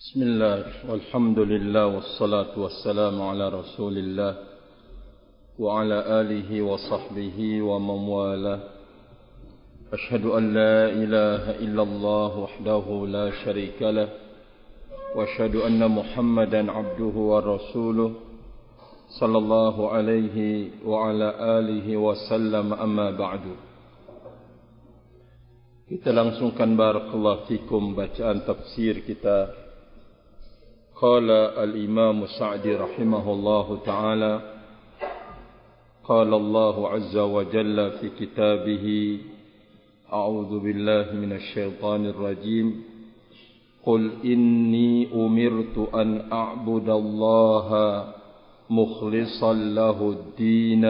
Bismillah, walhamdulillah, wassalatu wassalamu ala rasulillah wa ala alihi wa sahbihi wa man wala. Ashhadu an la ilaha illallah wahdahu la sharika lah wa ashhadu anna Muhammadan abduhu wa rasuluh sallallahu alaihi wa ala alihi wa sallam, amma ba'du. Kita langsungkan barakallahu fikum bacaan tafsir kita. Qala al-Imam Sa'di rahimahullahu ta'ala, qala Allah azza wa jalla fi kitabih, a'udzu billahi minasy syaithanir rajim, qul inni umirtu an a'budallaha mukhlishan lahu ad-din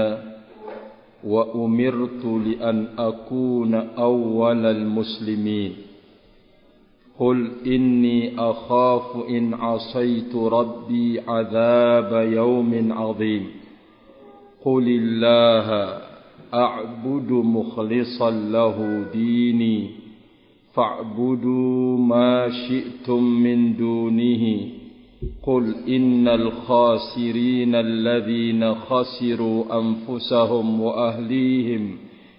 wa umirtu li an akuna awwalal muslimin. قل إني أخاف إن عصيت ربي عذاب يوم عظيم قل الله أعبد مخلصا له ديني فاعبدوا ما شئتم من دونه قل إن الخاسرين الذين خسروا أنفسهم وأهليهم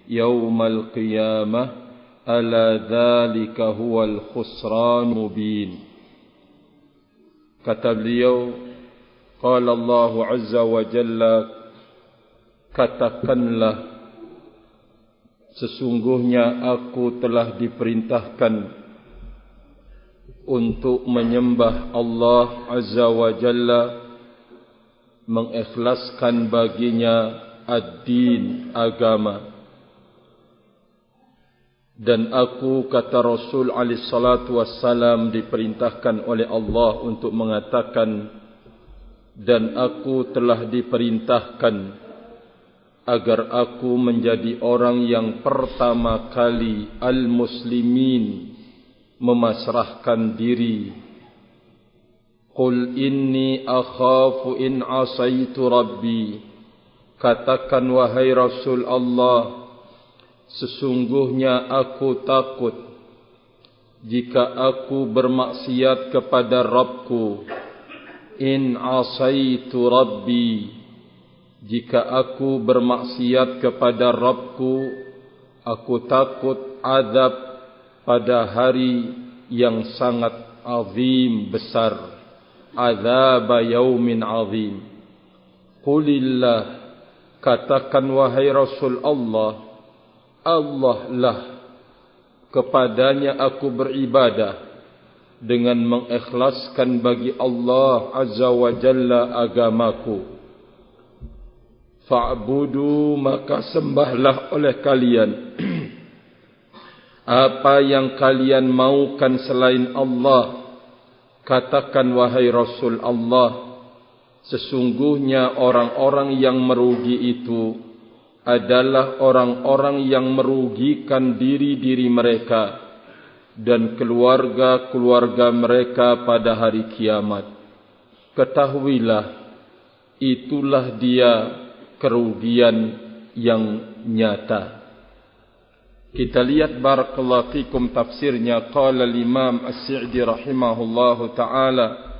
يوم القيامة ala dzalika huwal khusran mubin. Kata beliau, qala Allah azza wa jalla, katakanlah sesungguhnya aku telah diperintahkan untuk menyembah Allah azza wa jalla, mengikhlaskan baginya ad-din, agama. Dan aku, kata Rasul alaihi salatu wassalam, diperintahkan oleh Allah untuk mengatakan, dan aku telah diperintahkan agar aku menjadi orang yang pertama kali al-muslimin memasrahkan diri. Qul inni akhafu in asaitu rabbi, katakan wahai Rasul Allah, sesungguhnya aku takut jika aku bermaksiat kepada Rabbku. In asaitu Rabbi, jika aku bermaksiat kepada Rabbku, aku takut azab pada hari yang sangat azim, besar. Azab yaumin azim. Qulillah, katakan wahai Rasul Allah, Allah lah, kepadanya aku beribadah dengan mengikhlaskan bagi Allah azza wa jalla agamaku. Fa'budu, maka sembahlah oleh kalian apa yang kalian maukan selain Allah. Katakan wahai Rasul Allah, sesungguhnya orang-orang yang merugi itu adalah orang-orang yang merugikan diri-diri mereka dan keluarga-keluarga mereka pada hari kiamat. Ketahuilah, itulah dia kerugian yang nyata. Kita lihat barakallahu fikum tafsirnya. Qala al-Imam As-Sa'di rahimahullahu ta'ala,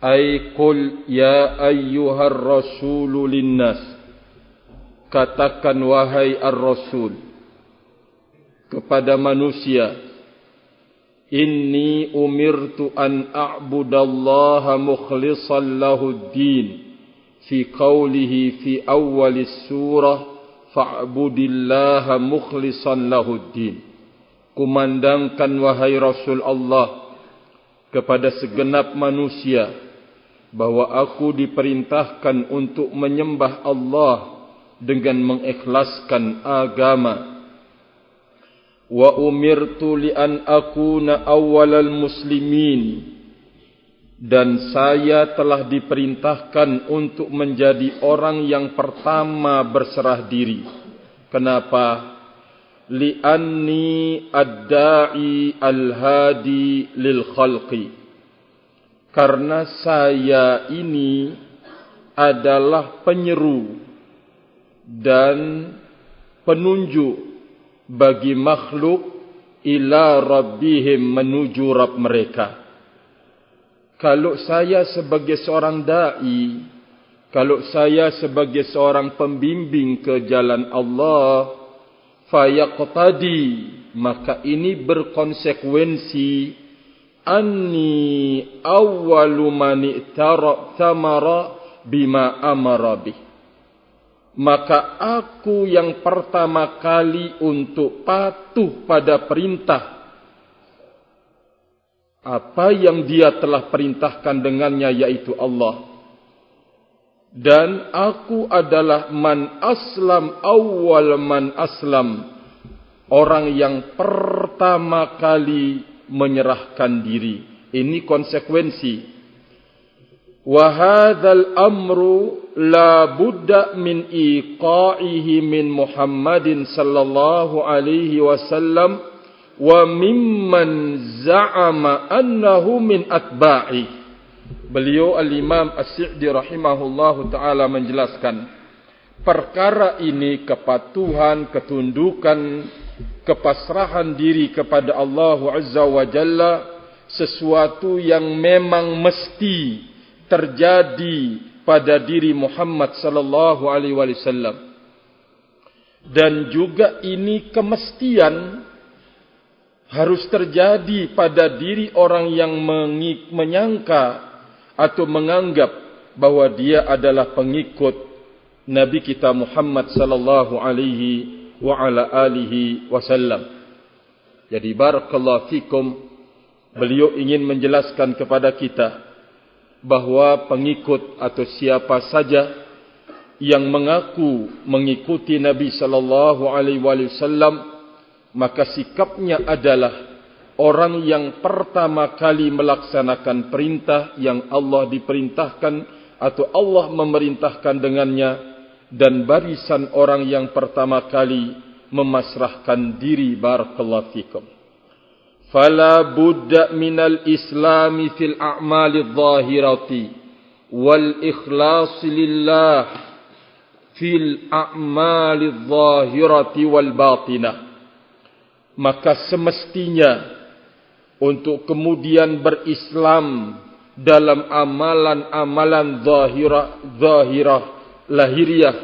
ay qul ya ayyuhar rasulu linnas, katakan wahai ar-rasul kepada manusia, inni umirtu an a'budallaha mukhlishan lahud-din, fi qawlihi fi awwalis surah fa'budillaha mukhlishan lahud-din. Kumandangkan wahai Rasul Allah kepada segenap manusia bahwa aku diperintahkan untuk menyembah Allah dengan mengikhlaskan agama. Wa umirtu li an akuna awwalal muslimin, dan saya telah diperintahkan untuk menjadi orang yang pertama berserah diri. Kenapa? Li anni ad-da'i al-hadi lil khalqi, karena saya ini adalah penyeru dan penunjuk bagi makhluk ila rabbihim, menuju Rabb mereka. Kalau saya sebagai seorang da'i, kalau saya sebagai seorang pembimbing ke jalan Allah, fayaqtadi, maka ini berkonsekuensi, anni awwalu man i'tamara bima amara bih. Maka aku yang pertama kali untuk patuh pada perintah apa yang dia telah perintahkan dengannya, yaitu Allah. Dan aku adalah man aslam, awal man aslam, orang yang pertama kali menyerahkan diri. Ini konsekuensi. Wa hadzal amru la budda min iqa'ihi min Muhammadin sallallahu alaihi wasallam wa mimman za'ama annahu min atba'i. Beliau al-Imam As-Sa'di rahimahullahu ta'ala menjelaskan, perkara ini, kepatuhan, ketundukan, kepasrahan diri kepada Allah Azza wa Jalla, sesuatu yang memang mesti terjadi pada diri Muhammad sallallahu alaihi wasallam. Dan juga ini kemestian harus terjadi pada diri orang yang menyangka atau menganggap bahwa dia adalah pengikut Nabi kita Muhammad sallallahu alaihi wa ala alihi wasallam. Jadi barakallahu fikum, beliau ingin menjelaskan kepada kita bahwa pengikut atau siapa saja yang mengaku mengikuti Nabi sallallahu alaihi wasallam, maka sikapnya adalah orang yang pertama kali melaksanakan perintah yang Allah diperintahkan atau Allah memerintahkan dengannya, dan barisan orang yang pertama kali memasrahkan diri. Barakallahu fikum. Fala budda minal islami fil a'mali dhahirati wal ikhlas lillah fil a'mali dhahirati wal batinah. Maka semestinya untuk kemudian berislam dalam amalan-amalan zahirah lahiriah,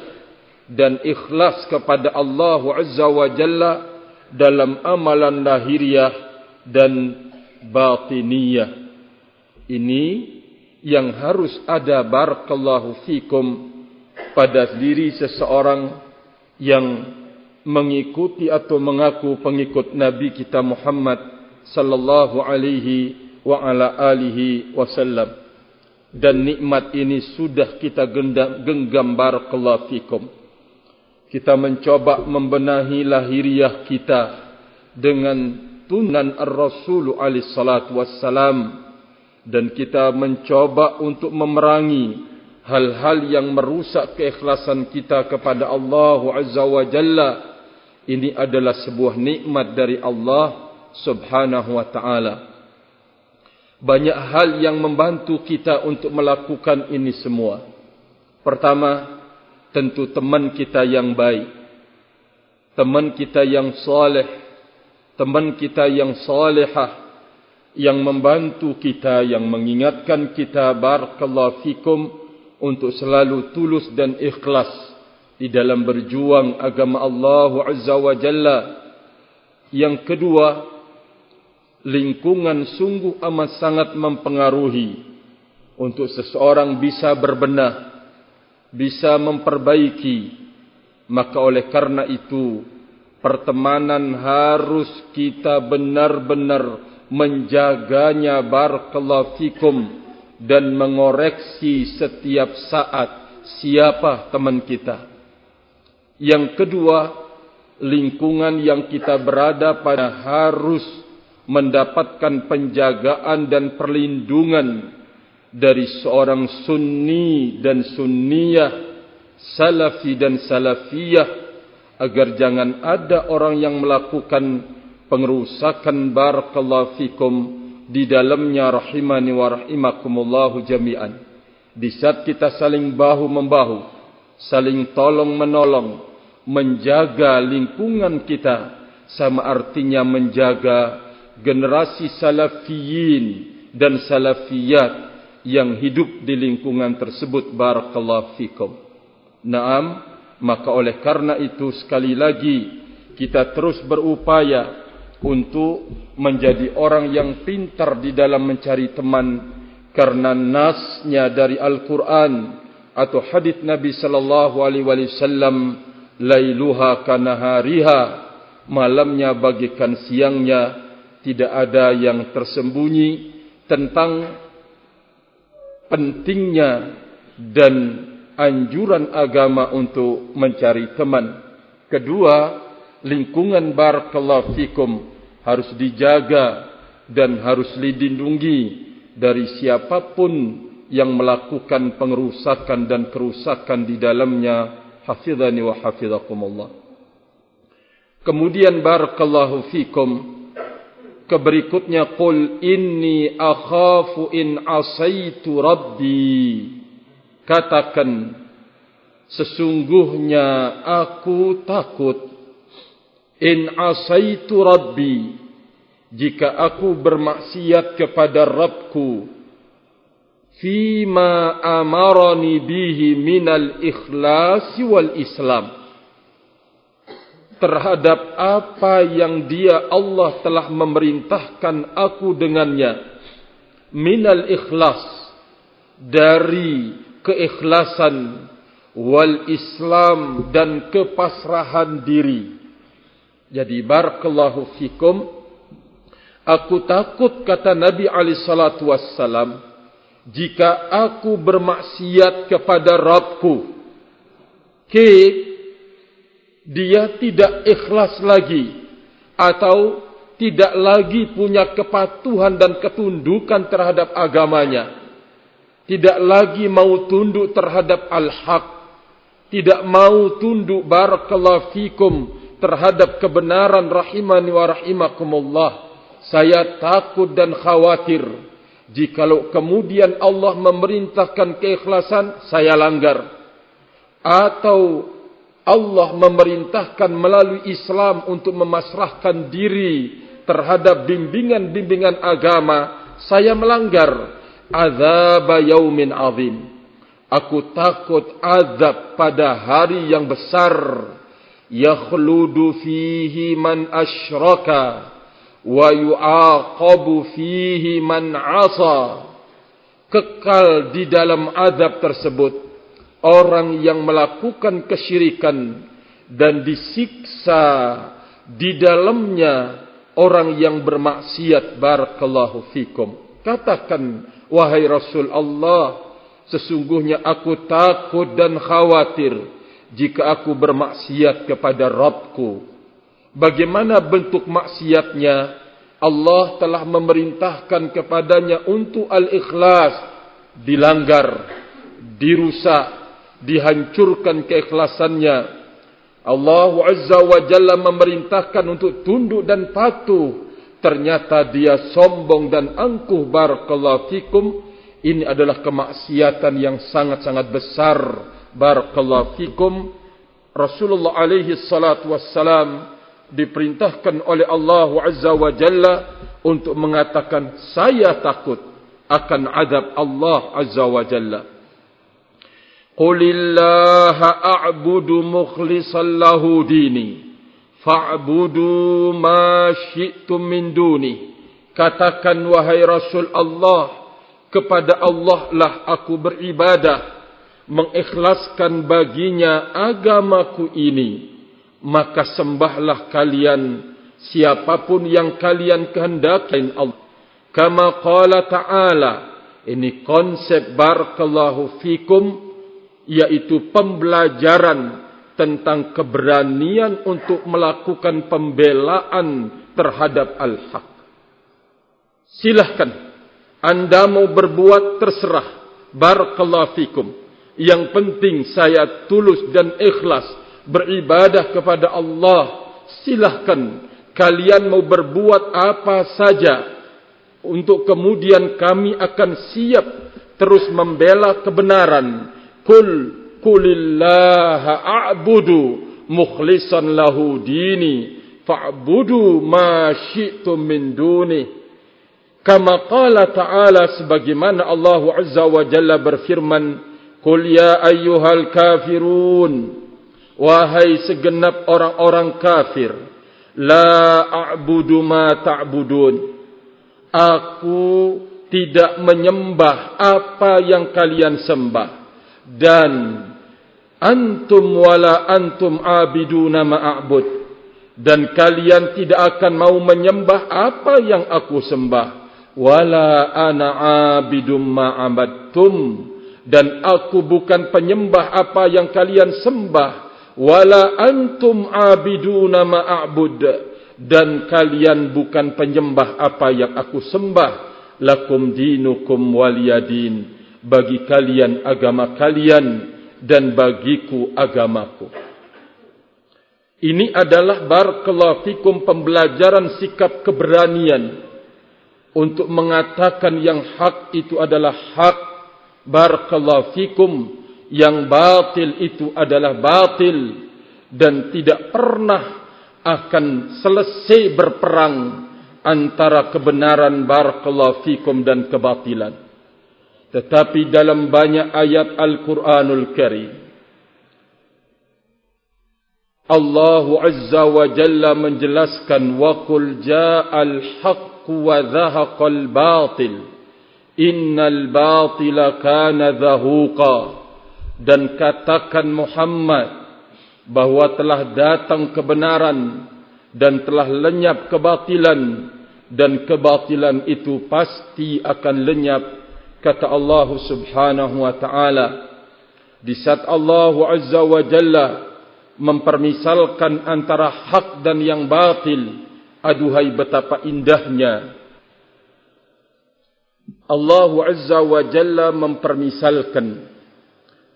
dan ikhlas kepada Allah Azza wa Jalla dalam amalan lahiriah dan batiniyah. Ini yang harus ada, barakallahu fikum, pada diri seseorang yang mengikuti atau mengaku pengikut Nabi kita Muhammad sallallahu alaihi wa ala alihi wasallam. Dan nikmat ini sudah kita genggam, barakallahu fikum. Kita mencoba membenahi lahiriah kita dengan tunan ar-Rasul alaihi salatu wassalam, dan kita mencoba untuk memerangi hal-hal yang merusak keikhlasan kita kepada Allah Azza wa Jalla. Ini adalah sebuah nikmat dari Allah Subhanahu wa ta'ala. Banyak hal yang membantu kita untuk melakukan ini semua. Pertama, tentu teman kita yang baik, teman kita yang saleh, teman kita yang salihah, yang membantu kita, yang mengingatkan kita, barakallahu fikum, untuk selalu tulus dan ikhlas di dalam berjuang agama Allah Azza wa Jalla. Yang kedua, lingkungan sungguh amat sangat mempengaruhi untuk seseorang bisa berbenah, bisa memperbaiki. Maka oleh karena itu, pertemanan harus kita benar-benar menjaganya, barakallahu fikum, dan mengoreksi setiap saat siapa teman kita. Yang kedua, lingkungan yang kita berada pada harus mendapatkan penjagaan dan perlindungan dari seorang sunni dan sunniyah, salafi dan salafiyah, agar jangan ada orang yang melakukan pengerusakan, barakallahu fikum, di dalamnya, rahimani wa rahimakumullahu jami'an. Di saat kita saling bahu-membahu, saling tolong-menolong, menjaga lingkungan kita, sama artinya menjaga generasi salafiyin dan salafiyat yang hidup di lingkungan tersebut. Barakallahu fikum. Naam, maka oleh karena itu sekali lagi kita terus berupaya untuk menjadi orang yang pintar di dalam mencari teman, karena nasnya dari Al-Quran atau hadits Nabi sallallahu alaihi wasallam, lailuha kanahariha, malamnya bagikan siangnya. Tidak ada yang tersembunyi tentang pentingnya dan anjuran agama untuk mencari teman. Kedua, lingkungan barakallahu fikum harus dijaga dan harus dilindungi dari siapapun yang melakukan pengerusakan dan kerusakan di dalamnya. Hafizani wa hafizakumullah. Kemudian barakallahu fikum, keberikutnya, qul inni akhafu in asaitu rabbi. Katakan, sesungguhnya aku takut in asaitu rabbi, jika aku bermaksiat kepada Rabbku, fima amarani bihi minal ikhlasi wal islam, terhadap apa yang dia Allah telah memerintahkan aku dengannya, minal ikhlas, dari keikhlasan, wal islam, dan kepasrahan diri. Jadi barakallahu fikum, aku takut, kata Nabi alaihi salatu wassalam, jika aku bermaksiat kepada Rabbku, dia tidak ikhlas lagi, atau tidak lagi punya kepatuhan dan ketundukan terhadap agamanya, tidak lagi mau tunduk terhadap al-haq, tidak mau tunduk barakallahu fikum terhadap kebenaran, rahimani wa rahimakumullah. Saya takut dan khawatir, jikalau kemudian Allah memerintahkan keikhlasan, saya langgar, atau Allah memerintahkan melalui Islam untuk memasrahkan diri terhadap bimbingan-bimbingan agama, saya melanggar. Azab yaumin azim, aku takut azab pada hari yang besar. Yakhludu fihi man asyraka wa yu'aqabu fihi man asa. Kekal di dalam azab tersebut orang yang melakukan kesyirikan, dan disiksa di dalamnya orang yang bermaksiat. Barakallahu fikum. Katakan, wahai Rasul Allah, sesungguhnya aku takut dan khawatir jika aku bermaksiat kepada Rabbku. Bagaimana bentuk maksiatnya? Allah telah memerintahkan kepadanya untuk al-ikhlas, dilanggar, dirusak, dihancurkan keikhlasannya. Allah Azza wa Jalla memerintahkan untuk tunduk dan patuh, ternyata dia sombong dan angkuh. Barakallahu fikum. Ini adalah kemaksiatan yang sangat-sangat besar. Barakallahu fikum. Rasulullah alaihi salatu wassalam diperintahkan oleh Allah Azza wa Jalla untuk mengatakan, saya takut akan azab Allah Azza wa Jalla. Qulillaha a'budu mukhlishan lahu dini fa'budu ma syi'tum min duni. Katakan, wahai Rasul Allah, kepada Allah lah aku beribadah, mengikhlaskan baginya agamaku ini, maka sembahlah kalian siapapun yang kalian kehendaki. Allah, kama qala ta'ala, ini konsep barakallahu fikum, yaitu pembelajaran tentang keberanian untuk melakukan pembelaan terhadap al-haq. Silahkan anda mau berbuat, terserah. Barakallahu fikum. Yang penting saya tulus dan ikhlas beribadah kepada Allah. Silahkan kalian mau berbuat apa saja, untuk kemudian kami akan siap terus membela kebenaran. Qulillaha a'budu mukhlishan lahu dini fa'budu ma syi'tum min duni. Kama qala ta'ala, sebagaimana Allah Azza wa Jalla berfirman, qul ya ayyuhal kafirun, wahai segenap orang-orang kafir, la a'budu ma ta'budun, aku tidak menyembah apa yang kalian sembah, dan antum wala antum abiduna ma'abud, dan kalian tidak akan mau menyembah apa yang aku sembah, wala ana abidum ma'abadtum, dan aku bukan penyembah apa yang kalian sembah, wala antum abiduna ma'abud, dan kalian bukan penyembah apa yang aku sembah, lakum dinukum waliyadin, bagi kalian agama kalian dan bagiku agamaku. Ini adalah barakallahu fikum pembelajaran sikap keberanian untuk mengatakan yang hak itu adalah hak, barakallahu fikum, yang batil itu adalah batil, dan tidak pernah akan selesai berperang antara kebenaran, barakallahu fikum, dan kebatilan. Tetapi dalam banyak ayat Al-Quranul Karim, Allah Azza wa Jalla menjelaskan, wa qul ja'al haqqu wa zahaqal batil innal batila kana zahuqa, dan katakan Muhammad bahwa telah datang kebenaran dan telah lenyap kebatilan, dan kebatilan itu pasti akan lenyap, kata Allah Subhanahu wa ta'ala. Di saat Allah Azza wa Jalla mempermisalkan antara hak dan yang batil, aduhai betapa indahnya Allah Azza wa Jalla mempermisalkan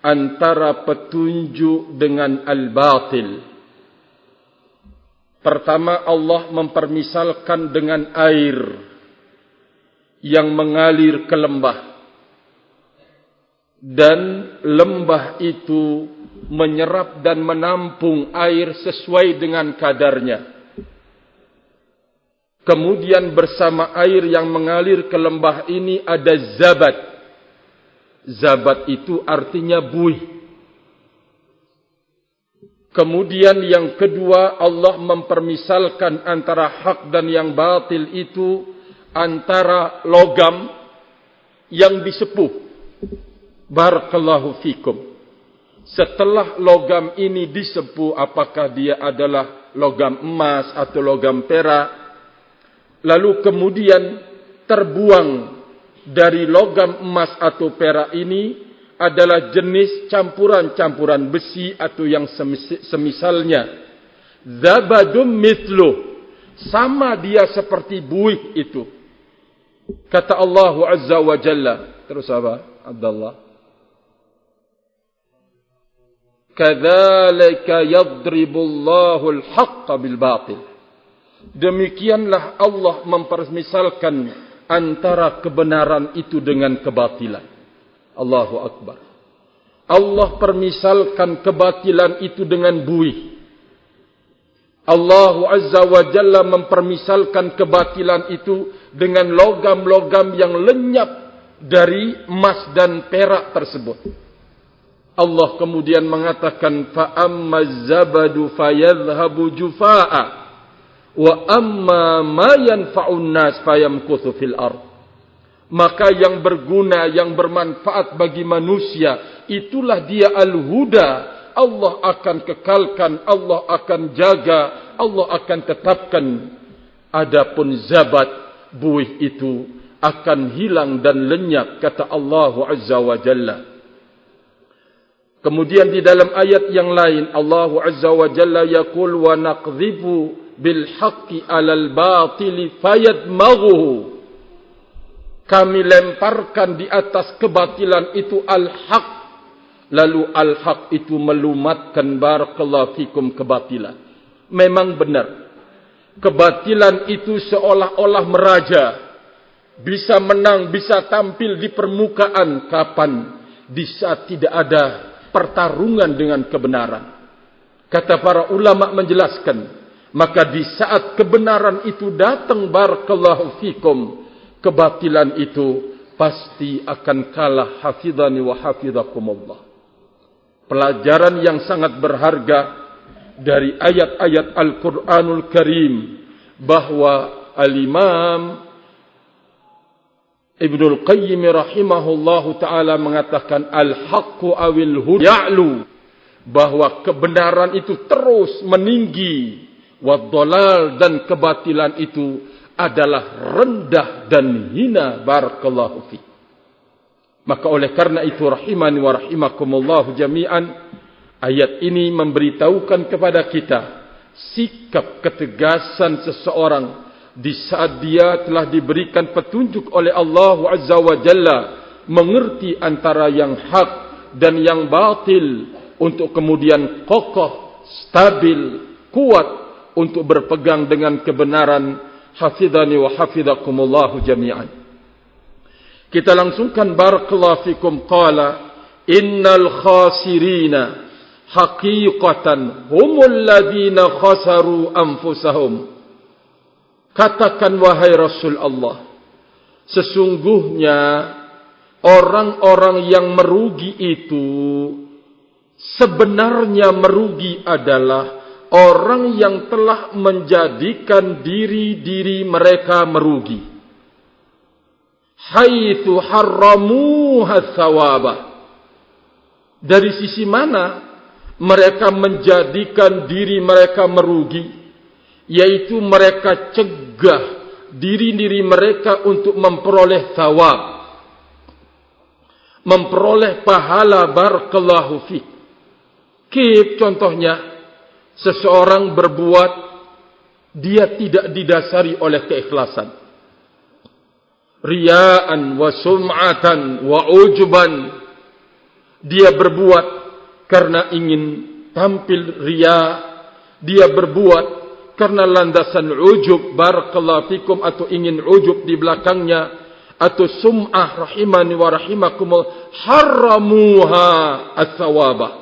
antara petunjuk dengan al-batil. Pertama, Allah mempermisalkan dengan air yang mengalir ke lembah, dan lembah itu menyerap dan menampung air sesuai dengan kadarnya. Kemudian bersama air yang mengalir ke lembah ini ada zabat. Zabat itu artinya buih. Kemudian yang kedua, Allah mempermisalkan antara hak dan yang batil itu antara logam yang disepuh. Barakallahu fikum. Setelah logam ini disepuh, apakah dia adalah logam emas atau logam perak, lalu kemudian terbuang dari logam emas atau perak ini adalah jenis campuran-campuran besi atau yang semisalnya. Zabadum mithlu, sama dia seperti buih itu. Kata Allah Azza wa Jalla. Terus apa, Abdullah? Kadzalika yadribullahu al-haqqa bil batil. Demikianlah Allah mempermisalkan antara kebenaran itu dengan kebatilan. Allahu Akbar. Allah permisalkan kebatilan itu dengan buih. Allah Azza wa Jalla mempermisalkan kebatilan itu dengan logam-logam yang lenyap dari emas dan perak tersebut. Allah kemudian mengatakan, fa amma zabadu fayadhhabu jufaa'a wa amma ma yanfa'un nas fayamkuthu fil ard. Maka yang berguna, yang bermanfaat bagi manusia, itulah dia al-huda. Allah akan kekalkan, Allah akan jaga, Allah akan tetapkan. Adapun zabat, buih itu akan hilang dan lenyap, kata Allah Azza wa Jalla. Kemudian di dalam ayat yang lain, Allah Azza wa Jalla yaqul wa naqdhibu bil haqqi 'alal batili fayadmaghuhu. Kami lemparkan di atas kebatilan itu al-haq, lalu al-haq itu melumatkan, barakallahu fikum, kebatilan. Memang benar, kebatilan itu seolah-olah meraja, bisa menang, bisa tampil di permukaan. Kapan? Di saat tidak ada pertarungan dengan kebenaran. Kata para ulama menjelaskan, Maka di saat kebenaran itu datang, barakallahu fikum, kebatilan itu pasti akan kalah. Hafidhani wa hafidhakumullah. Pelajaran yang sangat berharga dari ayat-ayat Al-Quranul Karim, bahwa Al-Imam Ibnul Qayyim rahimahullahu ta'ala mengatakan, al-haqqu awil huda ya'lu, bahwa kebenaran itu terus meninggi, wad-dhalal, dan kebatilan itu adalah rendah dan hina. Barakallahu fi. Maka oleh karena itu, rahimani wa rahimakumullahu jami'an, ayat ini memberitahukan kepada kita sikap ketegasan seseorang di saat dia telah diberikan petunjuk oleh Allah Azza wa Jalla, mengerti antara yang hak dan yang batil, untuk kemudian kokoh, stabil, kuat untuk berpegang dengan kebenaran. Hafidhani wa hafidhakumullahu jami'an. Kita langsungkan, barakallahu fikum, qala innal khasirina haqiqatan humul ladina khasaru anfusahum. Katakan wahai Rasul Allah, sesungguhnya orang-orang yang merugi itu, sebenarnya merugi adalah orang yang telah menjadikan diri-diri mereka merugi. Haitsu harramuha thawaba. Dari sisi mana mereka menjadikan diri mereka merugi? Yaitu mereka cegah diri-diri mereka untuk memperoleh thawab, memperoleh pahala. Barakallahu fiik. Kif contohnya, seseorang berbuat, dia tidak didasari oleh keikhlasan. Riya'an wa sum'atan wa ujuban. Dia berbuat karena ingin tampil riya. Dia berbuat karena landasan ujub, barakallahu fikum, atau ingin ujub di belakangnya, atau sum'ah, rahimani wa rahimakumullah, harramuha ats-tsawabah.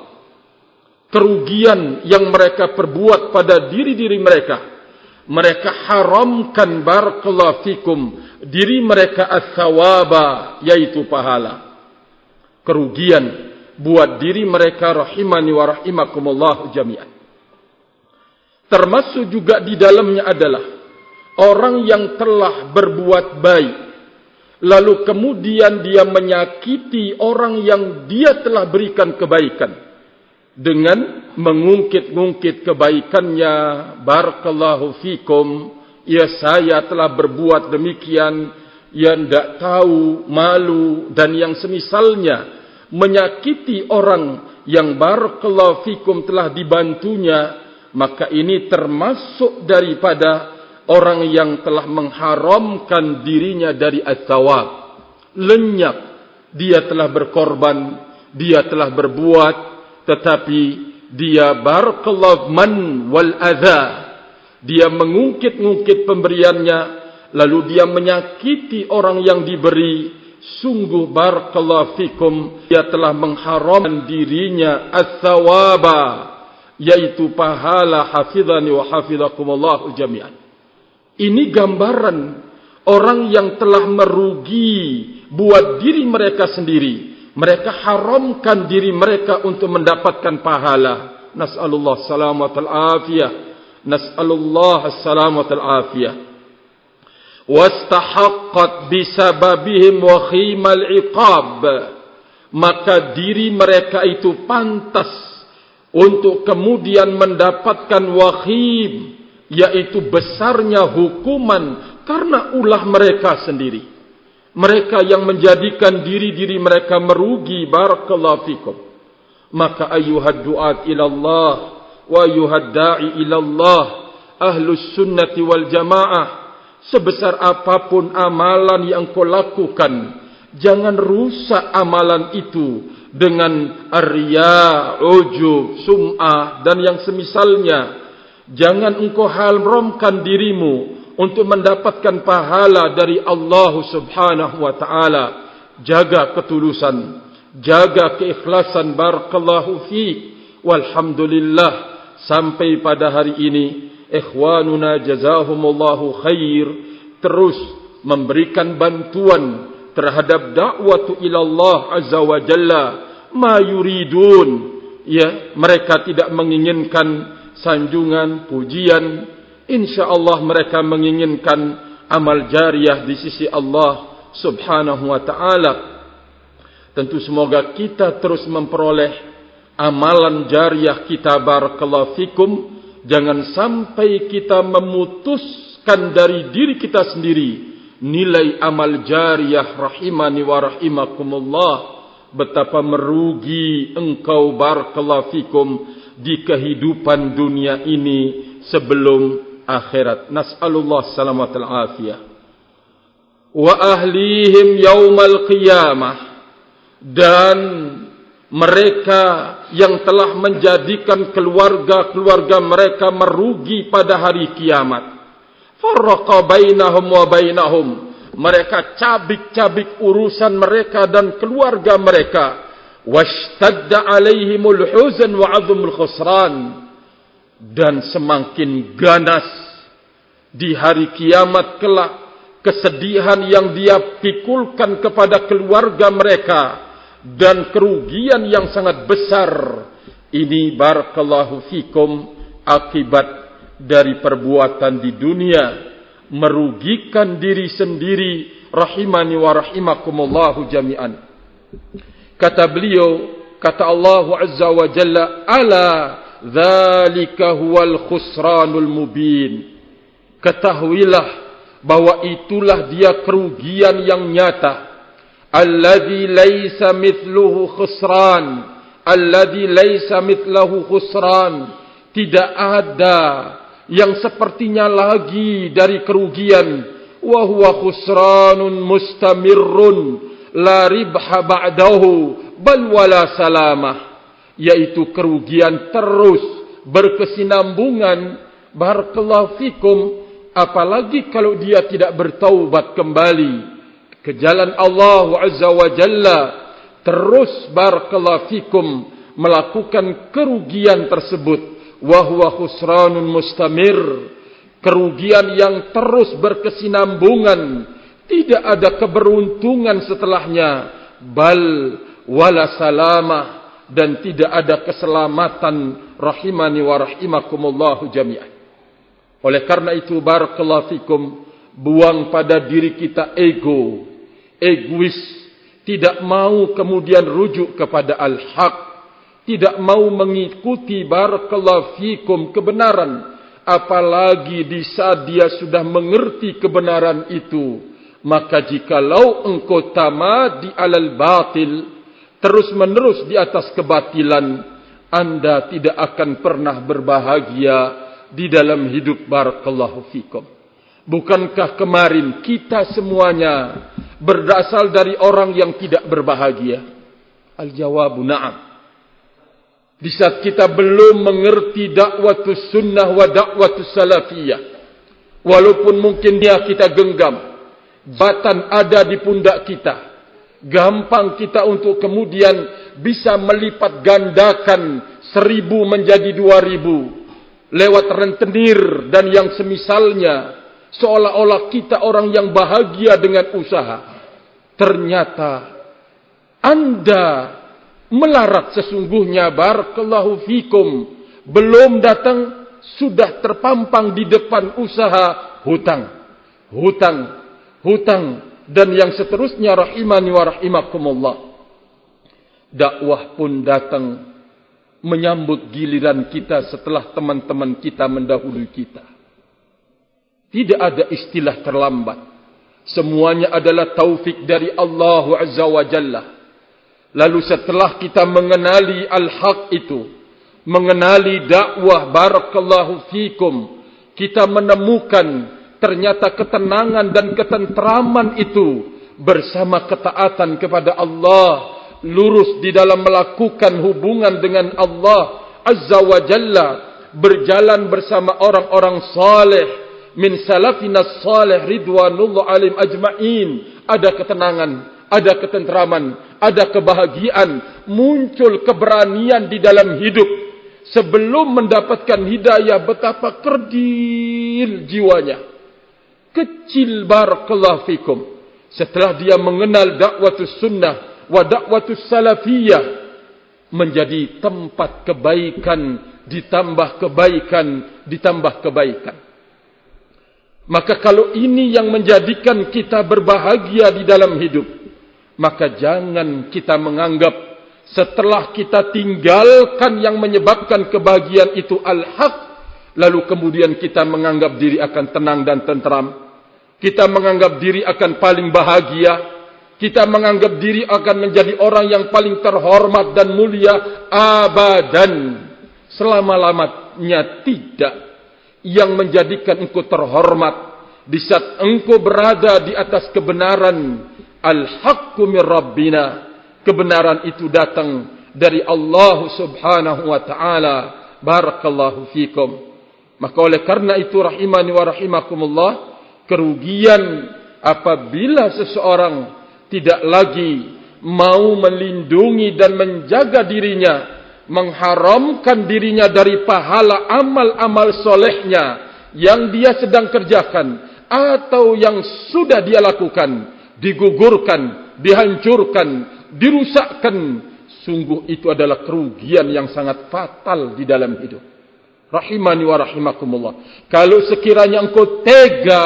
Kerugian yang mereka perbuat pada diri-diri mereka, mereka haramkan, barakallahu fikum, diri mereka ats-tsawaba, yaitu pahala. Kerugian buat diri mereka, rahimani wa rahimakumullah jami'an. Termasuk juga di dalamnya adalah orang yang telah berbuat baik, lalu kemudian dia menyakiti orang yang dia telah berikan kebaikan dengan mengungkit-ungkit kebaikannya. Barakallahu fikum, ya saya telah berbuat demikian, ya tidak tahu, malu, dan yang semisalnya, menyakiti orang yang barakallahu fikum telah dibantunya. Maka ini termasuk daripada orang yang telah mengharamkan dirinya dari ats-tsawab. Lenyap, dia telah berkorban, dia telah berbuat, tetapi dia barakallahu man wal adha, dia mengungkit-ungkit pemberiannya, lalu dia menyakiti orang yang diberi. Sungguh barakallahu fikum, dia telah mengharamkan dirinya ats-tsawaba, yaitu pahala. Hafidhani wa hafidhakumullah jami'an. Ini gambaran orang yang telah merugi buat diri mereka sendiri. Mereka haramkan diri mereka untuk mendapatkan pahala. Nas'alullah salamatal afiyah. Nas'alullah salamatal afiyah. Wastahaqqat bisababihim wa khimal iqab. Maka diri mereka itu pantas untuk kemudian mendapatkan wakhim, yaitu besarnya hukuman karena ulah mereka sendiri. Mereka yang menjadikan diri-diri mereka merugi. Barakallahu fikum. Maka ayyuhad du'at ilallah wa ayyuhad da'i ilallah, ahlus sunnati wal jamaah, sebesar apapun amalan yang kau lakukan, jangan rusak amalan itu dengan riya, ujub, sum'ah, dan yang semisalnya. Jangan engkau haramkan dirimu untuk mendapatkan pahala dari Allah subhanahu wa ta'ala. Jaga ketulusan, jaga keikhlasan. Barakallahu fiik. Walhamdulillah, sampai pada hari ini ikhwanuna jazahumullahu khair terus memberikan bantuan terhadap dakwah ilallah azza wa jalla, ma yuridun, ya, mereka tidak menginginkan sanjungan, pujian. Insyaallah mereka menginginkan amal jariah di sisi Allah subhanahu wa ta'ala. Tentu semoga kita terus memperoleh amalan jariah kita, barakallahu fikum. Jangan sampai kita memutuskan dari diri kita sendiri nilai amal jariah, rahimani wa rahimakumullah. Betapa merugi engkau, barakallahu fikum, di kehidupan dunia ini sebelum akhirat. Nas'alullah salamatul afiyah. Wa ahlihim yaumal qiyamah, dan mereka yang telah menjadikan keluarga-keluarga mereka merugi pada hari kiamat. Farraqa bainahum wa bainahum, mereka cabik-cabik urusan mereka dan keluarga mereka. Washtadda alaihimul huzn wa 'azmul khusran, dan semakin ganas di hari kiamat kelak kesedihan yang dia pikulkan kepada keluarga mereka dan kerugian yang sangat besar. Ini barakallahu fikum akibat dari perbuatan di dunia, merugikan diri sendiri, rahimani wa rahimakumullahu jami'an. Kata beliau, kata Allah azza wa jalla, ala dzalika huwal khusranul mubin. Ketahuilah bahwa itulah dia kerugian yang nyata. Alladzi laisa mithluhu khusran, alladzi laisa mithluhu khusran. Tidak ada yang sepertinya lagi dari kerugian. Wa huwa khusranun mustamirrun la ribha ba'dahu bal wala salamah, yaitu kerugian terus berkesinambungan, barakallahu fikum, apalagi kalau dia tidak bertaubat kembali ke jalan Allah azza wa jalla, terus barakallahu fikum melakukan kerugian tersebut. Wa huwa khusranun mustamir, kerugian yang terus berkesinambungan, tidak ada keberuntungan setelahnya. Bal wala salamah, dan tidak ada keselamatan, rahimani wa rahimakumullahu jami'an. Oleh karena itu, barakallahu fikum, buang pada diri kita ego, egois, tidak mau kemudian rujuk kepada al-haq, tidak mau mengikuti, barakallahu fikum, kebenaran. Apalagi di saat dia sudah mengerti kebenaran itu, maka jikalau engkau tamadi alal batil, terus menerus di atas kebatilan, anda tidak akan pernah berbahagia di dalam hidup, barakallahu fikum. Bukankah kemarin kita semuanya berasal dari orang yang tidak berbahagia? Al-jawabu na'am. Di saat kita belum mengerti dakwatus sunnah wa dakwatus salafiyah, walaupun mungkin dia kita genggam, batan ada di pundak kita, gampang kita untuk kemudian bisa melipat gandakan 1000 menjadi 2000 lewat rentenir dan yang semisalnya, seolah-olah kita orang yang bahagia dengan usaha. Ternyata anda melarat sesungguhnya, barakallahu fikum, belum datang sudah terpampang di depan usaha hutang, dan yang seterusnya, rahimani wa rahimakumullah. Dakwah pun datang menyambut giliran kita setelah teman-teman kita mendahului kita. Tidak ada istilah terlambat. Semuanya adalah taufik dari Allah azza wa jalla. Lalu setelah kita mengenali al-haq itu, mengenali dakwah, barakallahu fikum, kita menemukan ternyata ketenangan dan ketentraman itu bersama ketaatan kepada Allah, lurus di dalam melakukan hubungan dengan Allah azza wa jalla, berjalan bersama orang-orang saleh min salafina salih ridwanullah alim ajma'in. Ada ketenangan, ada ketentraman, ada kebahagiaan, muncul keberanian di dalam hidup. sebelum mendapatkan hidayah betapa kerdil jiwanya. Kecil barakallahu fikum. Setelah dia mengenal dakwatus sunnah wa dakwatus salafiyah, menjadi tempat kebaikan, ditambah kebaikan, ditambah kebaikan. Maka kalau ini yang menjadikan kita berbahagia di dalam hidup, maka jangan kita menganggap setelah kita tinggalkan yang menyebabkan kebahagiaan itu al-haq, lalu kemudian kita menganggap diri akan tenang dan tentram. Kita menganggap diri akan paling bahagia. Kita menganggap diri akan menjadi orang yang paling terhormat dan mulia. Abadan. Selama-lamanya tidak. Yang menjadikan engkau terhormat di saat engkau berada di atas kebenaran. Al-haqqu min Rabbina. Kebenaran itu datang dari Allah subhanahu wa ta'ala. Barakallahu fikum. Maka oleh karena itu rahimani wa rahimakumullah, kerugian apabila seseorang tidak lagi mau melindungi dan menjaga dirinya, mengharamkan dirinya dari pahala amal-amal solehnya yang dia sedang kerjakan atau yang sudah dia lakukan, digugurkan, dihancurkan, dirusakkan. Sungguh itu adalah kerugian yang sangat fatal di dalam hidup. Rahimani wa rahimakumullah. Kalau sekiranya engkau tega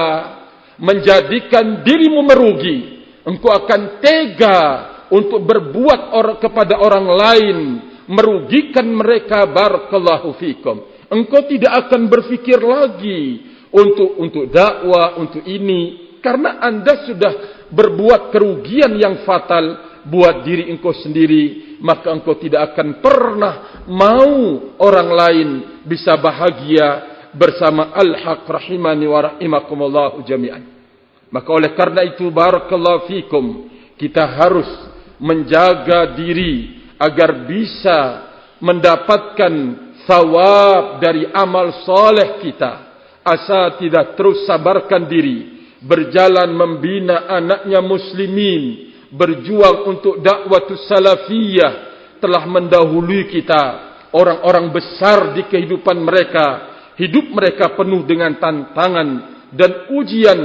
menjadikan dirimu merugi, engkau akan tega untuk berbuat kepada orang lain, merugikan mereka, barakallahu fikum. Engkau tidak akan berfikir lagi untuk dakwah, untuk ini, karena anda sudah berbuat kerugian yang fatal buat diri engkau sendiri, maka engkau tidak akan pernah mau orang lain bisa bahagia bersama al-haq. Rahimani wa rahimakumullah jami'an. Maka oleh karena itu barakallahu fikum, kita harus menjaga diri agar bisa mendapatkan thawab dari amal soleh kita. Asa tidak terus sabarkan diri, berjalan membina anaknya muslimin, berjuang untuk dakwatus salafiyah. Telah mendahului kita orang-orang besar di kehidupan mereka. Hidup mereka penuh dengan tantangan dan ujian,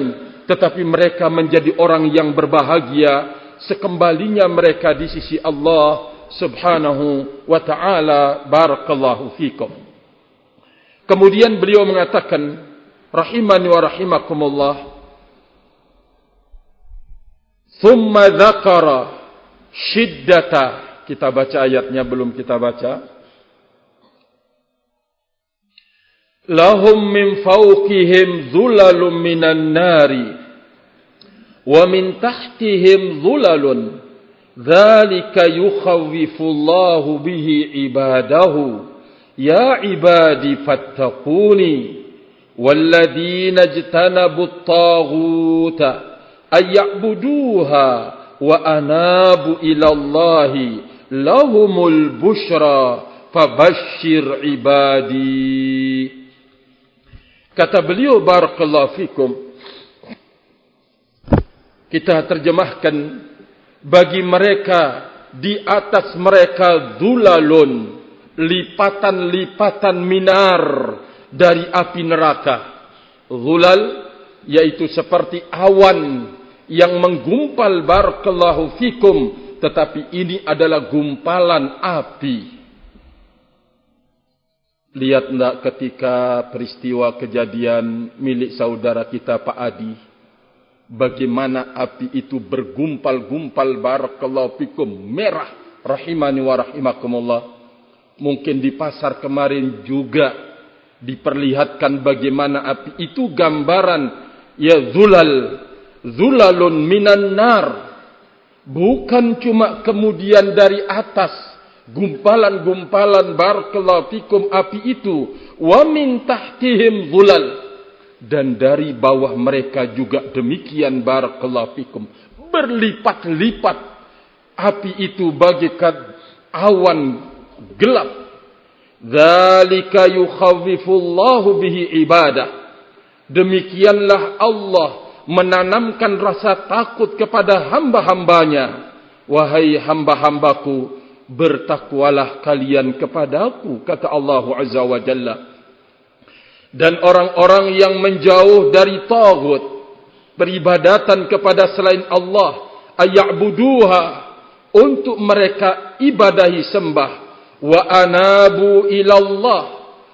tetapi mereka menjadi orang yang berbahagia sekembalinya mereka di sisi Allah subhanahu wa ta'ala. Barakallahu fikum. Kemudian beliau mengatakan, rahimani wa rahimakumullah, thumma dzakara syiddata. Kita baca ayatnya, belum kita baca. Lahum min fawqihim dhulalun minan nari wa min tahtihim dhulalun dzalika yukhawwifullahu bihi ibadahu ya ibadi fattaquni walladzina ijtanabut taghuta ayya'buduha wa anabu ilallahi lahumul bushra fabashshir ibadi. Kata beliau barakallahu fikum, kita terjemahkan, bagi mereka di atas mereka dhulalun, lipatan-lipatan minar dari api neraka. Dhulal yaitu seperti awan yang menggumpal barakallahu fikum, tetapi ini adalah gumpalan api. Lihat enggak ketika peristiwa kejadian milik saudara kita Pak Adi, bagaimana api itu bergumpal-gumpal barakallahu fikum, merah. Rahimani wa rahimakumullah. Mungkin di pasar kemarin juga diperlihatkan bagaimana api itu gambaran, ya zulalun minan nar. Bukan cuma kemudian dari atas gumpalan-gumpalan barakallahu fikum api itu, wa min tahtihim zulal, dan dari bawah mereka juga demikian barakallahu fikum, berlipat-lipat api itu bagaikan awan gelap. Dzalika yukhawwifullahu bihi ibadah. Demikianlah Allah menanamkan rasa takut kepada hamba-hambanya. Wahai hamba-hambaku, bertakwalah kalian kepadaku, kata Allah Azza wa Jalla. Dan orang-orang yang menjauh dari taghut, peribadatan kepada selain Allah, ayya'buduha, untuk mereka ibadahi sembah, wa anabu ilallah,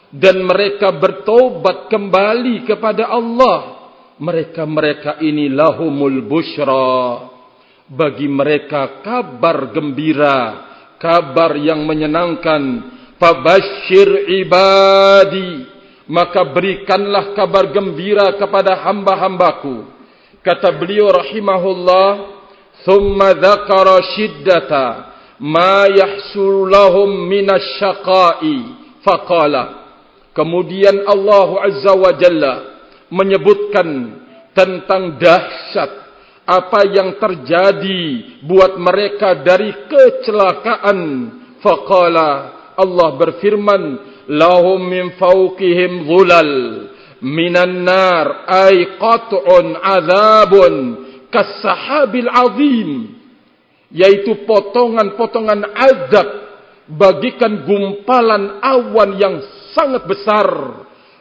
dan mereka bertobat kembali kepada Allah, mereka-mereka ini lahumul busyra, bagi mereka kabar gembira, kabar yang menyenangkan. Fabashshir ibadi, maka berikanlah kabar gembira kepada hamba-hambaku. Kata beliau rahimahullah, thumma dzakara shiddata ma yahsul lahum minasyaqa'i faqala, kemudian Allah Azza wa Jalla menyebutkan tentang dahsyat apa yang terjadi buat mereka dari kecelakaan. Faqala, Allah berfirman, lahum min fawqihim dhulal minan nar, ay qat'un azabun kas-sahabil azim, yaitu potongan-potongan azab bagikan gumpalan awan yang sangat besar.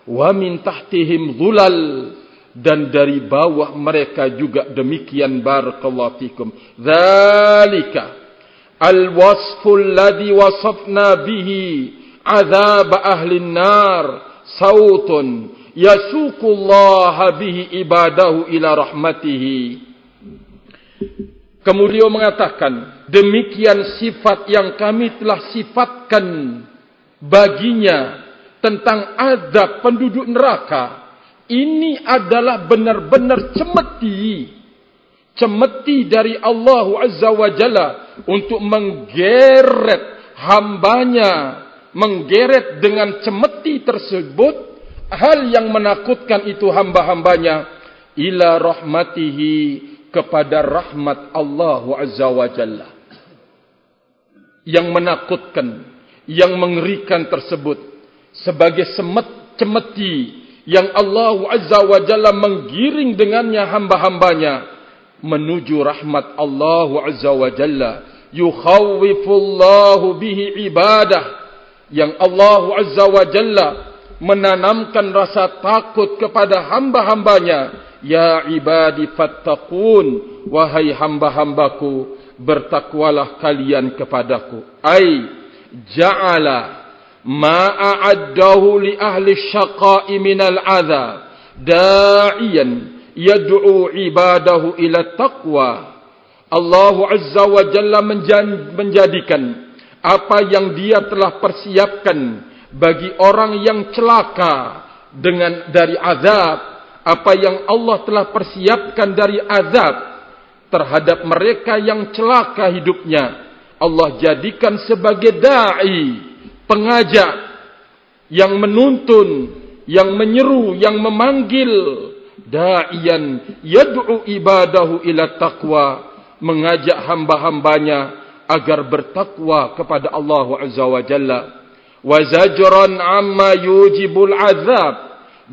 Wa min tahtihim dhulal, dan dari bawah mereka juga demikian. Barakallahu fikum. Dzalika al-wasful ladzi wasafna bihi azab ahli an-nar, sautun yasuqullaha bihi ibadahu ila rahmatihi. Kemudian mengatakan, demikian sifat yang kami telah sifatkan baginya tentang azab penduduk neraka. Ini adalah benar-benar cemeti dari Allah Azza wa Jalla untuk menggeret hambanya, menggeret dengan cemeti tersebut hal yang menakutkan itu hamba-hambanya, ila rahmatihi, kepada rahmat Allah Azza wa Jalla. Yang menakutkan, yang mengerikan tersebut sebagai cemeti yang Allah Azza wa Jalla menggiring dengannya hamba-hambanya menuju rahmat Allah Azza wa Jalla. Yukhawwifullahu bihi ibadah, yang Allah Azza wa Jalla menanamkan rasa takut kepada hamba-hambanya. Ya ibadi fattaqun, wahai hamba-hambaku, bertakwalah kalian kepadaku. Ai ja'ala ma a'addahu li ahli syaqa'i minal azab da'iyan yad'u ibadahu ila taqwa. Allah Azza wa Jalla menjadikan apa yang dia telah persiapkan bagi orang yang celaka dari azab, apa yang Allah telah persiapkan dari azab terhadap mereka yang celaka hidupnya, Allah jadikan sebagai da'i, pengajak yang menuntun, yang menyeru, yang memanggil. Da'iyan yad'u ibadahu ila taqwa, mengajak hamba-hambanya agar bertakwa kepada Allah Azza wa Jalla. Wa zajran amma yujibul azab,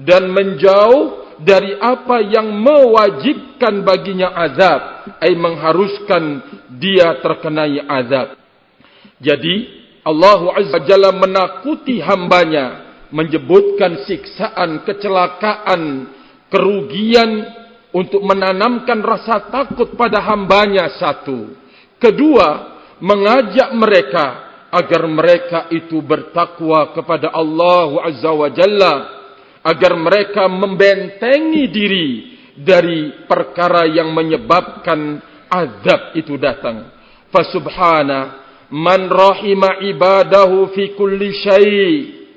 dan menjauh dari apa yang mewajibkan baginya azab, ay mengharuskan dia terkenai azab. Jadi Allah Azza wa Jalla menakuti hambanya, menyebutkan siksaan, kecelakaan, kerugian untuk menanamkan rasa takut pada hambanya. Satu. Kedua, mengajak mereka agar mereka itu bertakwa kepada Allah Azza wa Jalla, agar mereka membentengi diri dari perkara yang menyebabkan azab itu datang. Fasubhana man rahima ibadahu fi kulli syai',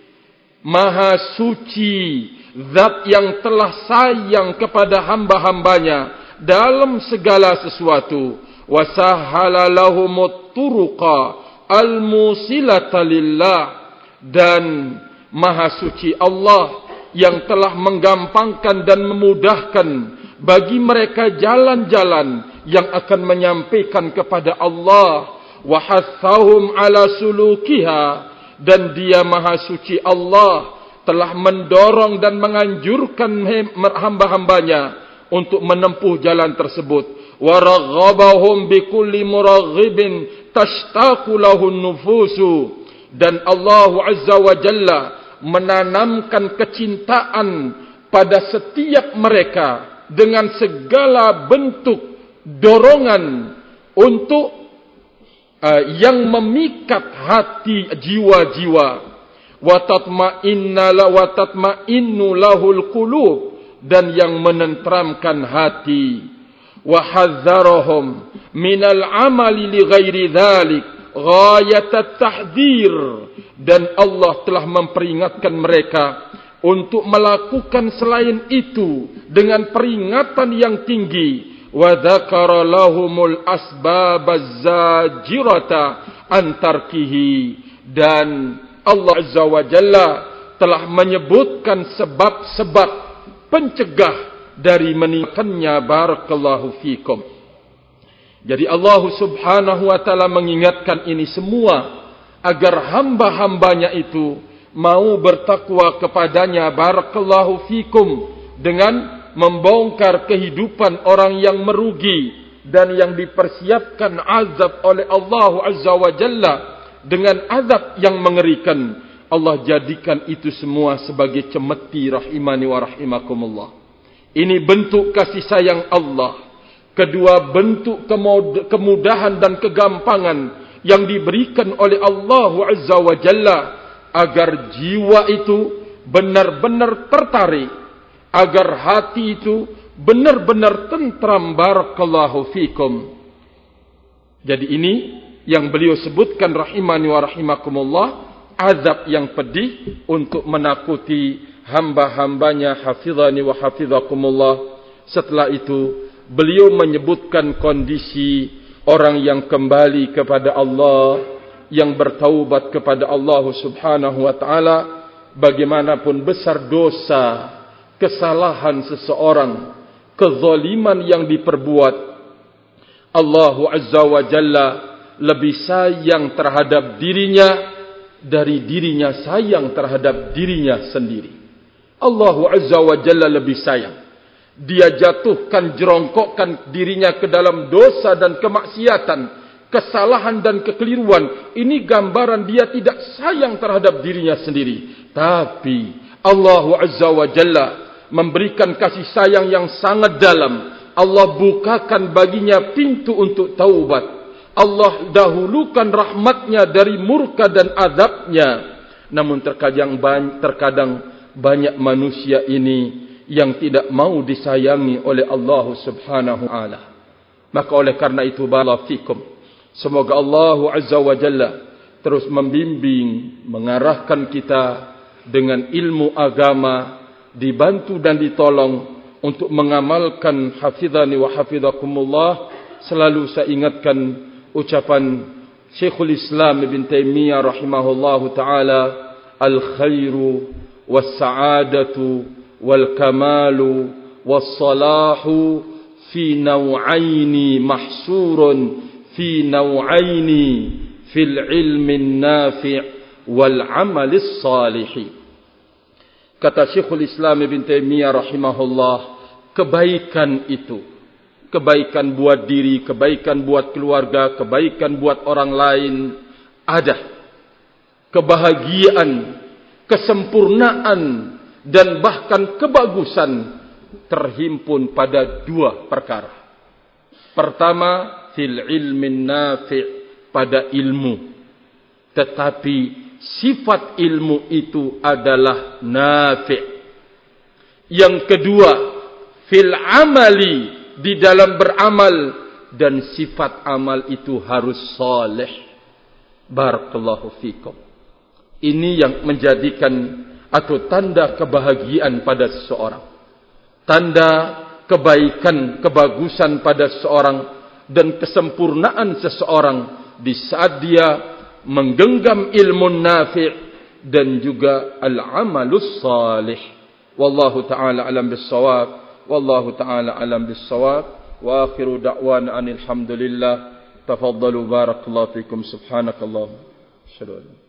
maha suci zat yang telah sayang kepada hamba-hambanya dalam segala sesuatu. Wasahhala lahumut turuqa al-musilata lillah, dan maha suci Allah yang telah menggampangkan dan memudahkan bagi mereka jalan-jalan yang akan menyampaikan kepada Allah. Wa hathahum ala sulukiha, dan dia maha suci Allah telah mendorong dan menganjurkan hamba-hambanya untuk menempuh jalan tersebut. Wa raghabahum bikulli muraghibin tashtaqu lahu nufusu, dan Allah Azza wa Jalla menanamkan kecintaan pada setiap mereka dengan segala bentuk dorongan untuk yang memikat hati jiwa-jiwa. Wa tatma'innu lahul qulub, dan yang menenteramkan hati. Wa hadzarahum minal amali li ghairi dzalik ghayatat tahdhir, dan Allah telah memperingatkan mereka untuk melakukan selain itu dengan peringatan yang tinggi. Wa dzakara lahumul asbabaz zajirata an tarkihi, dan Allah Azza wa Jalla telah menyebutkan sebab-sebab pencegah dari meninggalkannya. Barakallahu fikum. Jadi Allah Subhanahu wa taala mengingatkan ini semua agar hamba-hambanya itu mau bertakwa kepadanya. Barakallahu fikum, dengan membongkar kehidupan orang yang merugi dan yang dipersiapkan azab oleh Allah Azza wa Jalla dengan azab yang mengerikan. Allah jadikan itu semua sebagai cemeti, rahimani wa rahimakumullah. Ini bentuk kasih sayang Allah. Kedua, bentuk kemudahan dan kegampangan yang diberikan oleh Allah Azza wa Jalla agar jiwa itu benar-benar tertarik, agar hati itu benar-benar tentram. Barakallahu fikum. Jadi ini yang beliau sebutkan, rahimani wa rahimakumullah, azab yang pedih untuk menakuti hamba-hambanya. Hafizani wa hafizakumullah. Setelah itu beliau menyebutkan kondisi orang yang kembali kepada Allah, yang bertaubat kepada Allah Subhanahu wa taala. Bagaimanapun besar dosa, kesalahan seseorang, kezaliman yang diperbuat, Allah Azza wa Jalla lebih sayang terhadap dirinya dari dirinya sayang terhadap dirinya sendiri. Allah Azza wa Jalla lebih sayang. Dia jatuhkan, jerongkokkan dirinya ke dalam dosa dan kemaksiatan, kesalahan dan kekeliruan. Ini gambaran dia tidak sayang terhadap dirinya sendiri. Tapi Allah Azza wa Jalla memberikan kasih sayang yang sangat dalam. Allah bukakan baginya pintu untuk taubat. Allah dahulukan rahmatnya dari murka dan azabnya. Namun terkadang banyak manusia ini yang tidak mau disayangi oleh Allah Subhanahu wa taala. Maka oleh karena itu, barakallahu fikum, semoga Allah Azza wa Jalla terus membimbing, mengarahkan kita dengan ilmu agama, dibantu dan ditolong untuk mengamalkan. Hafizani wa hafizakumullah. Selalu saya ingatkan ucapan Syekhul Islam Ibn Taimiyah rahimahullahu ta'ala, al-khairu was-sa'adatu wal-kamalu was-salahu fi naw'aini mahsurun fi naw'aini fil ilmin nafi' wal amalis salihi. Kata Syekhul Islam Ibn Taimiyah rahimahullah, kebaikan itu, kebaikan buat diri, kebaikan buat keluarga, kebaikan buat orang lain, ada kebahagiaan, kesempurnaan, dan bahkan kebagusan terhimpun pada dua perkara. Pertama, fil ilmin nafi', pada ilmu. Tetapi sifat ilmu itu adalah nafi'. Yang kedua, fil amali, di dalam beramal, dan sifat amal itu harus saleh. Barakallahu fikum. Ini yang menjadikan atau tanda kebahagiaan pada seseorang, tanda kebaikan, kebagusan pada seseorang, dan kesempurnaan seseorang di saat dia menggenggam ilmu nafi' dan juga al-amalus salih. Wallahu ta'ala alam bis-shawab. Wallahu ta'ala alam bis-shawab. Wa akhiru da'wana anil hamdulillah. Tafaddalu barakallahu fikum. Subhanakallah. Asyhadu an